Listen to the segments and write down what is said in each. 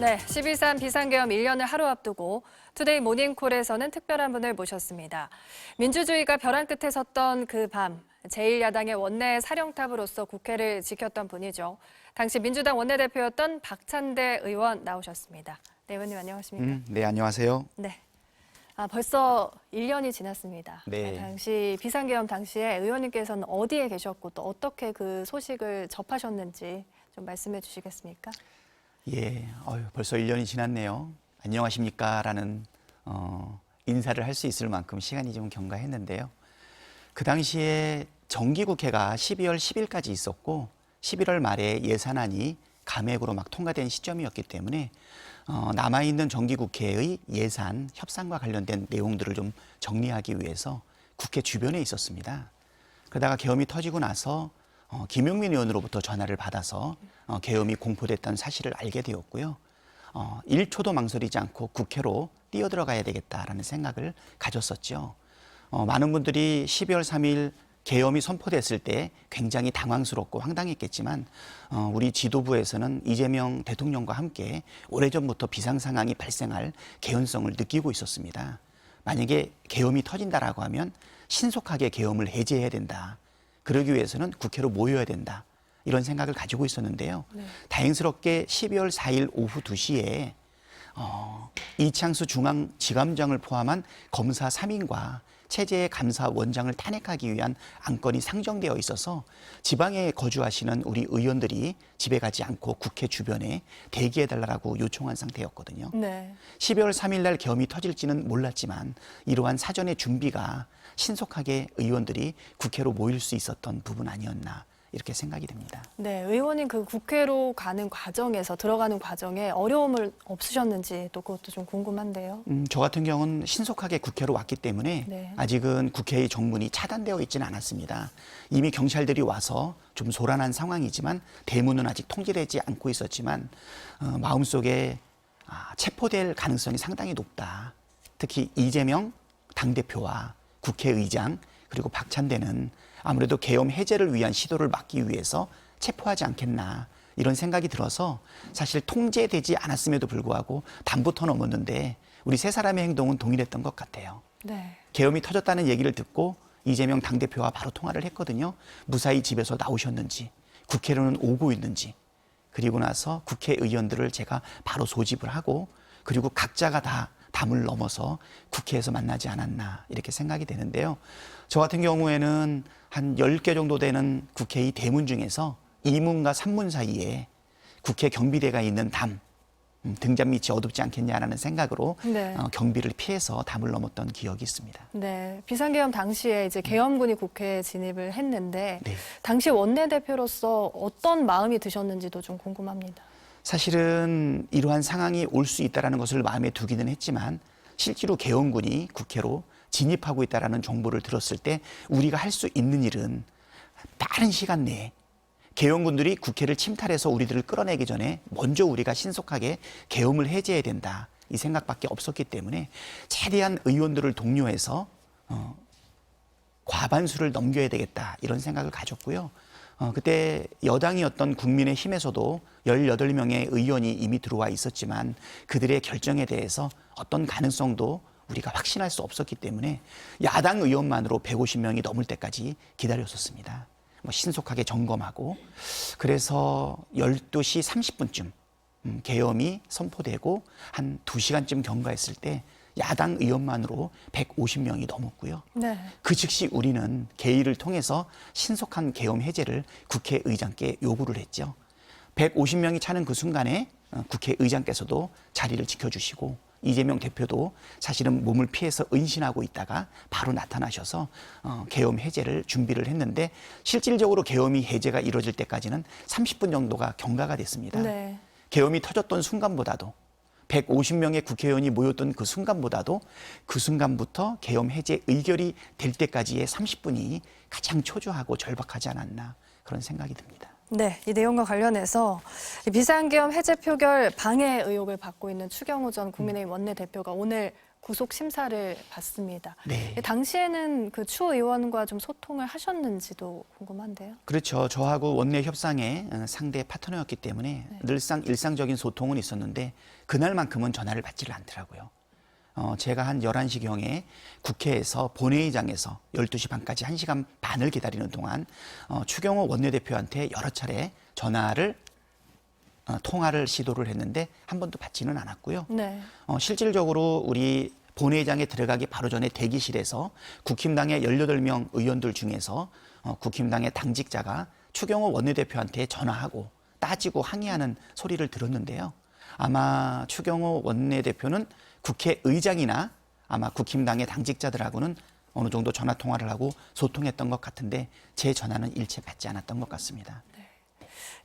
네, 12.3 비상계엄 1년을 하루 앞두고 투데이 모닝콜에서는 특별한 분을 모셨습니다. 민주주의가 벼랑 끝에 섰던 그 밤, 제1야당의 원내 사령탑으로서 국회를 지켰던 분이죠. 당시 민주당 원내대표였던 박찬대 의원 나오셨습니다. 네, 의원님 안녕하십니까? 네, 안녕하세요. 네. 벌써 1년이 지났습니다. 네. 당시 비상계엄 당시에 의원님께서는 어디에 계셨고 또 어떻게 그 소식을 접하셨는지 좀 말씀해 주시겠습니까? 예, 벌써 1년이 지났네요. 안녕하십니까? 라는 인사를 할 수 있을 만큼 시간이 좀 경과했는데요. 그 당시에 정기국회가 12월 10일까지 있었고 11월 말에 예산안이 감액으로 막 통과된 시점이었기 때문에 남아있는 정기국회의 예산 협상과 관련된 내용들을 좀 정리하기 위해서 국회 주변에 있었습니다. 그러다가 계엄이 터지고 나서 김용민 의원으로부터 전화를 받아서 계엄이 공포됐다는 사실을 알게 되었고요. 1초도 망설이지 않고 국회로 뛰어들어가야 되겠다라는 생각을 가졌었죠. 많은 분들이 12월 3일 계엄이 선포됐을 때 굉장히 당황스럽고 황당했겠지만 우리 지도부에서는 이재명 대통령과 함께 오래전부터 비상 상황이 발생할 개연성을 느끼고 있었습니다. 만약에 계엄이 터진다라고 하면 신속하게 계엄을 해제해야 된다. 그러기 위해서는 국회로 모여야 된다. 이런 생각을 가지고 있었는데요. 네. 다행스럽게 12월 4일 오후 2시에 이창수 중앙지검장을 포함한 검사 3인과 체제 감사원장을 탄핵하기 위한 안건이 상정되어 있어서 지방에 거주하시는 우리 의원들이 집에 가지 않고 국회 주변에 대기해달라고 요청한 상태였거든요. 네. 12월 3일 날 계엄이 터질지는 몰랐지만 이러한 사전의 준비가 신속하게 의원들이 국회로 모일 수 있었던 부분 아니었나 이렇게 생각이 됩니다. 네, 의원님 그 국회로 가는 과정에서 들어가는 과정에 어려움을 없으셨는지 또 그것도 좀 궁금한데요. 저 같은 경우는 신속하게 국회로 왔기 때문에 네. 아직은 국회의 정문이 차단되어 있지는 않았습니다. 이미 경찰들이 와서 좀 소란한 상황이지만 대문은 아직 통제되지 않고 있었지만 마음속에 체포될 가능성이 상당히 높다. 특히 이재명 당대표와 국회의장 그리고 박찬대는 아무래도 계엄 해제를 위한 시도를 막기 위해서 체포하지 않겠나 이런 생각이 들어서 사실 통제되지 않았음에도 불구하고 밤부터 넘었는데 우리 세 사람의 행동은 동일했던 것 같아요. 네. 계엄이 터졌다는 얘기를 듣고 이재명 당대표와 바로 통화를 했거든요. 무사히 집에서 나오셨는지 국회로는 오고 있는지 그리고 나서 국회의원들을 제가 바로 소집을 하고 그리고 각자가 다 담을 넘어서 국회에서 만나지 않았나 이렇게 생각이 되는데요. 저 같은 경우에는 한 10개 정도 되는 국회의 대문 중에서 2문과 3문 사이에 국회 경비대가 있는 담, 등잔 밑이 어둡지 않겠냐라는 생각으로 네. 경비를 피해서 담을 넘었던 기억이 있습니다. 네, 비상계엄 당시에 이제 계엄군이 국회에 진입을 했는데 네. 당시 원내대표로서 어떤 마음이 드셨는지도 좀 궁금합니다. 사실은 이러한 상황이 올 수 있다는 것을 마음에 두기는 했지만 실제로 계엄군이 국회로 진입하고 있다는 정보를 들었을 때 우리가 할 수 있는 일은 빠른 시간 내에 계엄군들이 국회를 침탈해서 우리들을 끌어내기 전에 먼저 우리가 신속하게 계엄을 해제해야 된다. 이 생각밖에 없었기 때문에 최대한 의원들을 독려해서 과반수를 넘겨야 되겠다. 이런 생각을 가졌고요. 그때 여당이었던 국민의힘에서도 18명의 의원이 이미 들어와 있었지만 그들의 결정에 대해서 어떤 가능성도 우리가 확신할 수 없었기 때문에 야당 의원만으로 150명이 넘을 때까지 기다렸었습니다. 신속하게 점검하고 그래서 12시 30분쯤 계엄이 선포되고 한 2시간쯤 경과했을 때 야당 의원만으로 150명이 넘었고요. 네. 그 즉시 우리는 개의를 통해서 신속한 계엄 해제를 국회의장께 요구를 했죠. 150명이 차는 그 순간에 국회의장께서도 자리를 지켜주시고 이재명 대표도 사실은 몸을 피해서 은신하고 있다가 바로 나타나셔서 계엄 해제를 준비를 했는데 실질적으로 계엄이 해제가 이루어질 때까지는 30분 정도가 경과가 됐습니다. 네. 계엄이 터졌던 순간보다도 150명의 국회의원이 모였던 그 순간보다도 그 순간부터 계엄 해제 의결이 될 때까지의 30분이 가장 초조하고 절박하지 않았나 그런 생각이 듭니다. 네, 이 내용과 관련해서 비상계엄 해제 표결 방해 의혹을 받고 있는 추경호 전 국민의힘 원내대표가 오늘 구속 심사를 받습니다. 네. 당시에는 그 추 의원과 좀 소통을 하셨는지도 궁금한데요. 그렇죠. 저하고 원내 협상의 상대 파트너였기 때문에 늘상 일상적인 소통은 있었는데 그날만큼은 전화를 받지를 않더라고요. 제가 한 11시경에 국회에서 본회의장에서 12시 반까지 1시간 반을 기다리는 동안 추경호 원내대표한테 여러 차례 통화를 시도를 했는데 한 번도 받지는 않았고요. 네. 실질적으로 우리 본회의장에 들어가기 바로 전에 대기실에서 국힘당의 18명 의원들 중에서 국힘당의 당직자가 추경호 원내대표한테 전화하고 따지고 항의하는 소리를 들었는데요. 아마 추경호 원내대표는 국회의장이나 아마 국힘당의 당직자들하고는 어느 정도 전화 통화를 하고 소통했던 것 같은데 제 전화는 일체 받지 않았던 것 같습니다.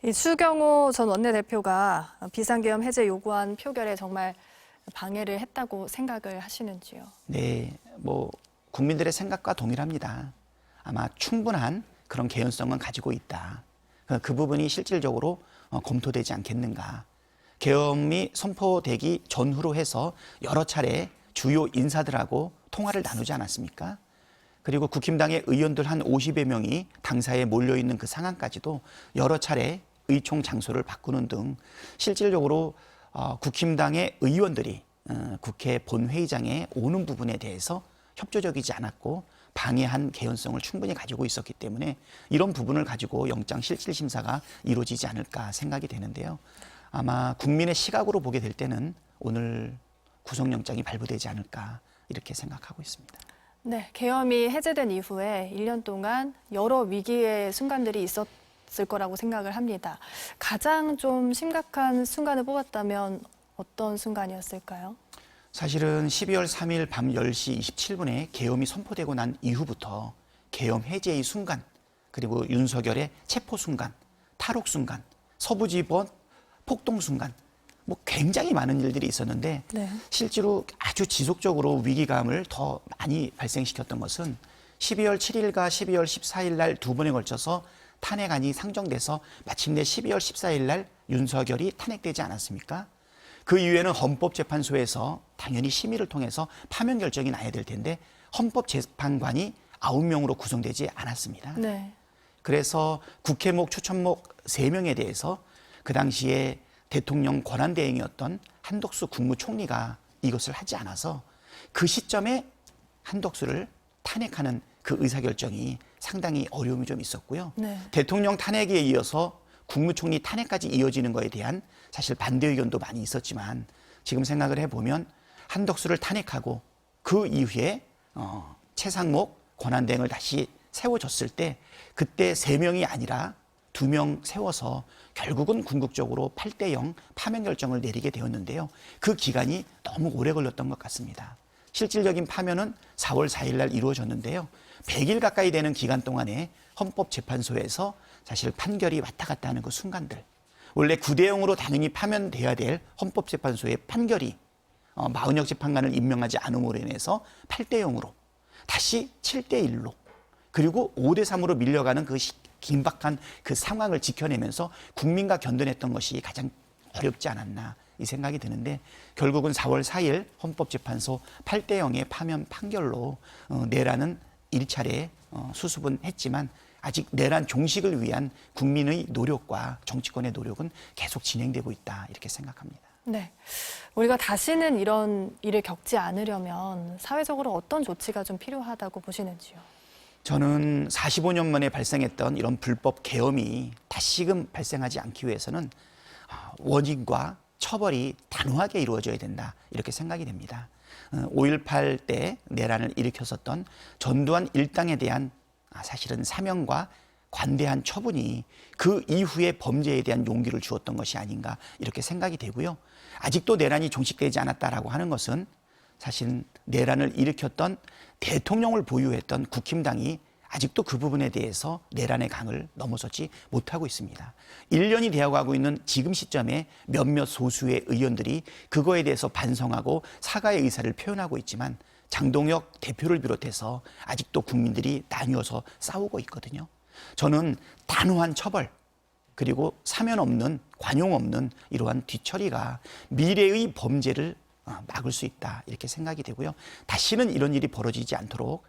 이 추경호 전 원내대표가 비상계엄 해제 요구안 표결에 정말 방해를 했다고 생각을 하시는지요? 네, 국민들의 생각과 동일합니다. 아마 충분한 그런 개연성은 가지고 있다. 그 부분이 실질적으로 검토되지 않겠는가. 계엄이 선포되기 전후로 해서 여러 차례 주요 인사들하고 통화를 나누지 않았습니까? 그리고 국힘당의 의원들 한 50여 명이 당사에 몰려있는 그 상황까지도 여러 차례 의총 장소를 바꾸는 등 실질적으로 국힘당의 의원들이 국회 본회의장에 오는 부분에 대해서 협조적이지 않았고 방해한 개연성을 충분히 가지고 있었기 때문에 이런 부분을 가지고 영장 실질 심사가 이루어지지 않을까 생각이 되는데요. 아마 국민의 시각으로 보게 될 때는 오늘 구속영장이 발부되지 않을까 이렇게 생각하고 있습니다. 네, 계엄이 해제된 이후에 1년 동안 여러 위기의 순간들이 있었을 거라고 생각을 합니다. 가장 좀 심각한 순간을 뽑았다면 어떤 순간이었을까요? 사실은 12월 3일 밤 10시 27분에 계엄이 선포되고 난 이후부터 계엄 해제의 순간, 그리고 윤석열의 체포 순간, 탈옥 순간, 서부지법 폭동 순간, 굉장히 많은 일들이 있었는데 네. 실제로 아주 지속적으로 위기감을 더 많이 발생시켰던 것은 12월 7일과 12월 14일 날 두 번에 걸쳐서 탄핵안이 상정돼서 마침내 12월 14일 날 윤석열이 탄핵되지 않았습니까? 그 이후에는 헌법재판소에서 당연히 심의를 통해서 파면 결정이 나야 될 텐데 헌법재판관이 9명으로 구성되지 않았습니다. 네. 그래서 국회목, 추천목 3명에 대해서 그 당시에 대통령 권한대행이었던 한덕수 국무총리가 이것을 하지 않아서 그 시점에 한덕수를 탄핵하는 그 의사결정이 상당히 어려움이 좀 있었고요. 네. 대통령 탄핵에 이어서 국무총리 탄핵까지 이어지는 것에 대한 사실 반대 의견도 많이 있었지만 지금 생각을 해보면 한덕수를 탄핵하고 그 이후에 최상목 권한대행을 다시 세워졌을 때 그때 3명이 아니라 2명 세워서 결국은 궁극적으로 8대0 파면 결정을 내리게 되었는데요. 그 기간이 너무 오래 걸렸던 것 같습니다. 실질적인 파면은 4월 4일 날 이루어졌는데요. 100일 가까이 되는 기간 동안에 헌법재판소에서 사실 판결이 왔다 갔다 하는 그 순간들. 원래 9대0으로 당연히 파면돼야 될 헌법재판소의 판결이 마은혁 재판관을 임명하지 않음으로 인해서 8대0으로 다시 7대1로 그리고 5대3으로 밀려가는 그 긴박한 그 상황을 지켜내면서 국민과 견뎌냈던 것이 가장 어렵지 않았나 이 생각이 드는데 결국은 4월 4일 헌법재판소 8대0의 파면 판결로 내란은 1차례 수습은 했지만 아직 내란 종식을 위한 국민의 노력과 정치권의 노력은 계속 진행되고 있다 이렇게 생각합니다. 네, 우리가 다시는 이런 일을 겪지 않으려면 사회적으로 어떤 조치가 좀 필요하다고 보시는지요? 저는 45년 만에 발생했던 이런 불법 계엄이 다시금 발생하지 않기 위해서는 원인과 처벌이 단호하게 이루어져야 된다 이렇게 생각이 됩니다. 5.18 때 내란을 일으켰었던 전두환 일당에 대한 사실은 사명과 관대한 처분이 그 이후의 범죄에 대한 용기를 주었던 것이 아닌가 이렇게 생각이 되고요. 아직도 내란이 종식되지 않았다라고 하는 것은 사실 내란을 일으켰던 대통령을 보유했던 국힘당이 아직도 그 부분에 대해서 내란의 강을 넘어서지 못하고 있습니다. 1년이 되어가고 있는 지금 시점에 몇몇 소수의 의원들이 그거에 대해서 반성하고 사과의 의사를 표현하고 있지만 장동혁 대표를 비롯해서 아직도 국민들이 나뉘어서 싸우고 있거든요. 저는 단호한 처벌 그리고 사면 없는 관용 없는 이러한 뒤처리가 미래의 범죄를 막을 수 있다 이렇게 생각이 되고요. 다시는 이런 일이 벌어지지 않도록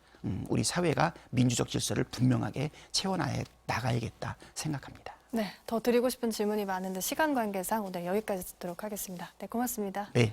우리 사회가 민주적 질서를 분명하게 채워나가야겠다 생각합니다. 네, 더 드리고 싶은 질문이 많은데 시간 관계상 오늘 여기까지 듣도록 하겠습니다. 네, 고맙습니다. 네.